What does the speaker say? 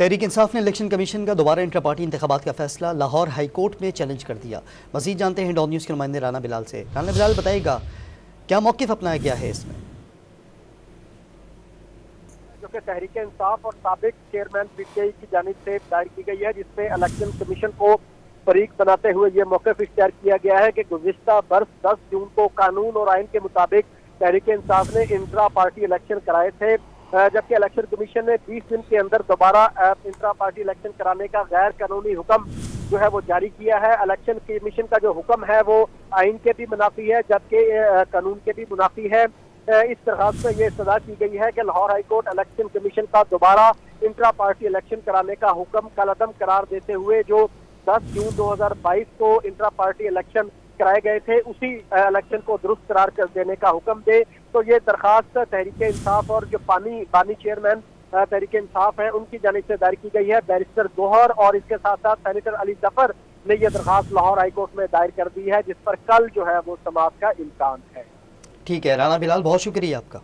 तहरीक इंसाफ ने election commission का दोबारा इंटर पार्टी इंतखाबात का फैसला लाहौर हाई कोर्ट में चैलेंज कर दिया। मजीद जानते हैं डॉन न्यूज़ के नुमाइंदे राना बिलाल से। राना बिलाल, बताइएगा क्या मौक़िफ़ अपनाया गया है इसमें? जो कि तहरीक इंसाफ और साबिक चेयरमैन पीटीआई की जानिब से दायर की गई है, जिसमें इलेक्शन कमीशन को फरीक बनाते हुए ये मौक़िफ़ इख्तियार किया गया है कि गुज़िश्ता बरस 10 जून को कानून और आइन के मुताबिक तहरीक इंसाफ ने इंट्रा पार्टी इलेक्शन कराए थे, जबकि इलेक्शन कमीशन ने 20 दिन के अंदर दोबारा इंट्रा पार्टी इलेक्शन कराने का गैर कानूनी हुक्म जो है वो जारी किया है। इलेक्शन कमीशन का जो हुक्म है वो आइन के भी मुनाफी है, जबकि कानून के भी मुनाफी है। इस दरखास्त में ये सजा की गई है कि लाहौर हाईकोर्ट इलेक्शन कमीशन का दोबारा इंट्रा पार्टी इलेक्शन कराने का हुक्म कलअदम करार देते हुए जो 10 जून 2022 को इंट्रा पार्टी इलेक्शन कराए गए थे, उसी इलेक्शन को दुरुस्त करार कर देने का हुक्म दे। तो ये दरखास्त तहरीक इंसाफ और जो बानी चेयरमैन तहरीक इंसाफ है उनकी जानिब से दायर की गई है। बैरिस्टर गोहर और इसके साथ साथ सेनेटर अली जफर ने यह दरखास्त लाहौर हाईकोर्ट में दायर कर दी है, जिस पर कल जो है वो समाअत का इम्कान है। ठीक है राना बिलाल, बहुत शुक्रिया आपका।